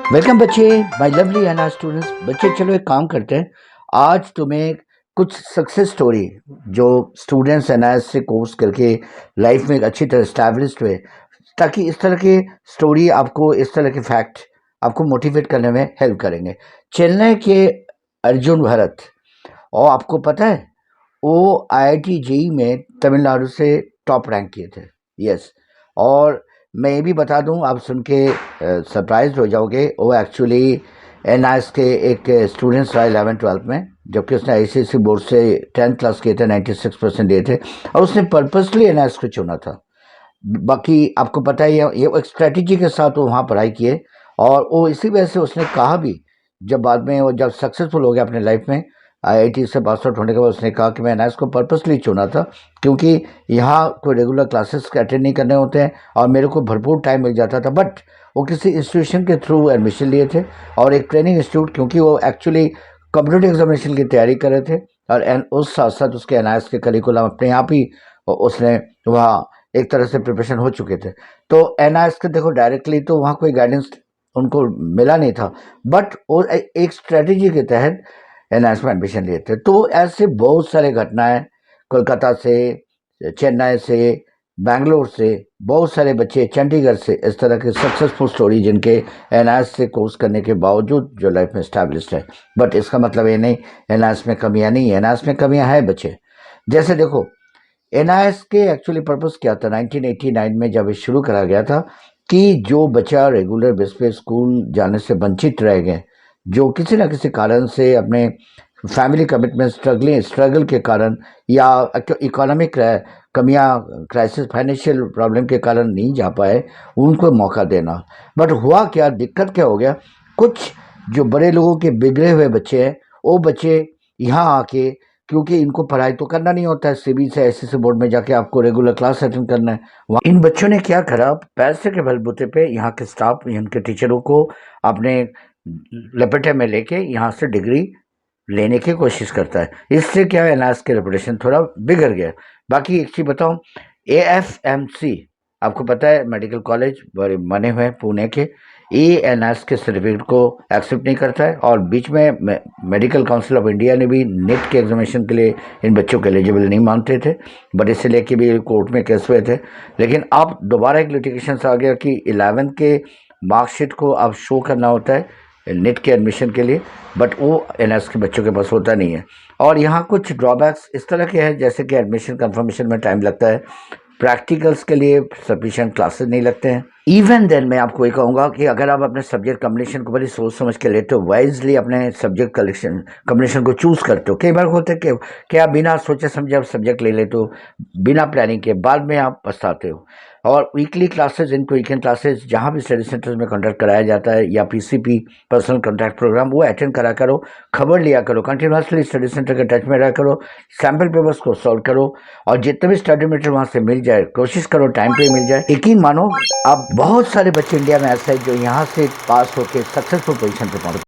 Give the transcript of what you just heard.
Welcome बच्चे, my lovely NR students. बच्चे चलो एक काम करते हैं, आज तुम्हें कुछ सक्सेस स्टोरी जो स्टूडेंट्स एनआर से कोर्स करके लाइफ में एक अच्छी तरह स्टैब्लिश्ड हुए, ताकि इस तरह के स्टोरी आपको, इस तरह के फैक्ट आपको मोटिवेट करने में हेल्प करेंगे। चेन्नई के अर्जुन भरत, और आपको पता है वो आईआईटी जेई में तमिलनाडु से टॉप रैंक किए थे। यस, और मैं ये भी बता दूं, आप सुन के सरप्राइज हो जाओगे, वो एक्चुअली एनआईएस के एक स्टूडेंट्स रहा 11-12 में, जबकि उसने आईसीएसई बोर्ड से 10th क्लास किए थे, 96% दिए थे, और उसने पर्पसली एनआईएस को चुना था। बाकी आपको पता ही है, ये एक स्ट्रेटेजी के साथ वो वहाँ पढ़ाई किए, और वो इसी वजह से उसने कहा भी, जब बाद में वो जब सक्सेसफुल हो गया अपने लाइफ में, आईआईटी से पास आउट होने के बाद उसने कहा कि मैं एनआईएस को पर्पसली चुना था क्योंकि यहाँ कोई रेगुलर क्लासेस अटेंड नहीं करने होते हैं और मेरे को भरपूर टाइम मिल जाता था। बट वो किसी इंस्टीट्यूशन के थ्रू एडमिशन लिए थे, और एक ट्रेनिंग इंस्टीट्यूट, क्योंकि वो एक्चुअली कम्पिटिटिव एग्जामिनेशन की तैयारी कर रहे थे, और उस साथ साथ उसके एनआईएस के करिकुलम अपने आप ही उसने वहाँ एक तरह से प्रिपरेशन हो चुके थे। तो एनआईएस के देखो डायरेक्टली तो वहाँ कोई गाइडेंस उनको मिला नहीं था, बट वो एक स्ट्रेटेजी के तहत एनआईएस में एडमिशन लिए थे। तो ऐसे बहुत सारे घटनाएं, कोलकाता से, चेन्नई से, बैंगलोर से, बहुत सारे बच्चे चंडीगढ़ से, इस तरह के सक्सेसफुल स्टोरी जिनके एनआईएस से कोर्स करने के बावजूद जो लाइफ में स्टैब्लिश्ड है। बट इसका मतलब ये नहीं एनआईएस में कमियां नहीं है, एनआईएस में कमियां है बच्चे। जैसे देखो, एनआईएस के एक्चुअली पर्पस क्या था 1989 में जब ये शुरू करा गया था, कि जो बच्चा रेगुलर बेस पे स्कूल जाने से वंचित रह गए, जो किसी ना किसी कारण से अपने फैमिली कमिटमेंट स्ट्रगल के कारण या इकोनॉमिक कमियां, क्राइसिस, फाइनेंशियल प्रॉब्लम के कारण नहीं जा पाए, उनको मौका देना। बट हुआ क्या, दिक्कत क्या हो गया, कुछ जो बड़े लोगों के बिगड़े हुए बच्चे हैं, वो बच्चे यहाँ आके, क्योंकि इनको पढ़ाई तो करना नहीं होता है, सीबी से एसएससी बोर्ड में जाके आपको रेगुलर क्लास अटेंड करना है। इन बच्चों ने क्या करा, पैसे के बलबूते पे यहाँ के स्टाफ, यहाँ के टीचरों को अपने लपेटे में लेके यहाँ से डिग्री लेने की कोशिश करता है। इससे क्या है, एनआईएस के रेपुटेशन थोड़ा बिगड़ गया। बाकी एक चीज बताऊं, एएफएमसी आपको पता है मेडिकल कॉलेज बड़े माने हुए हैं पुणे के, ये एनआईएस के सर्टिफिकेट को एक्सेप्ट नहीं करता है, और बीच में मेडिकल काउंसिल ऑफ इंडिया ने भी नेट के एग्जामिनेशन के लिए इन बच्चों को एलिजिबल नहीं मानते थे, बट इसे लेके भी कोर्ट में केस हुए थे। लेकिन अब दोबारा एक लिटिगेशन आ गया कि 11th के मार्कशीट को अब शो करना होता है नेट के एडमिशन के लिए, बट वो एनआईएस के बच्चों के पास होता नहीं है। और यहाँ कुछ ड्रॉबैक्स इस तरह के हैं, जैसे कि एडमिशन कंफर्मेशन में टाइम लगता है, प्रैक्टिकल्स के लिए सफिशिएंट क्लासेस नहीं लगते हैं। इवन देन मैं आपको ये कहूँगा कि अगर आप अपने सब्जेक्ट कम्बिनेशन को बड़ी सोच समझ के लेते हो, वाइजली अपने सब्जेक्ट कलेक्शन कम्बिनेशन को चूज करते हो, कई बार होता है कि आप बिना सोचे समझे आप सब्जेक्ट ले लेते हो, बिना प्लानिंग के, बाद में आप पछताते हो। और वीकली क्लासेस, इनको वीकेंड क्लासेस जहाँ भी स्टडी सेंटर्स में कंडक्ट कराया जाता है, या पीसीपी पर्सनल कॉन्टैक्ट प्रोग्राम, वो अटेंड करा करो, खबर लिया करो, कंटिन्यूसली स्टडी सेंटर के टच में रहा करो, सैम्पल पेपर्स को सॉल्व करो, और जितने भी स्टडी मटेरियल वहाँ से मिल जाए कोशिश करो टाइम पे मिल जाए। यकीन मानो, अब बहुत सारे बच्चे इंडिया में ऐसे हैं जो यहाँ से पास होकर सक्सेसफुल पोजीशन पे पहुँच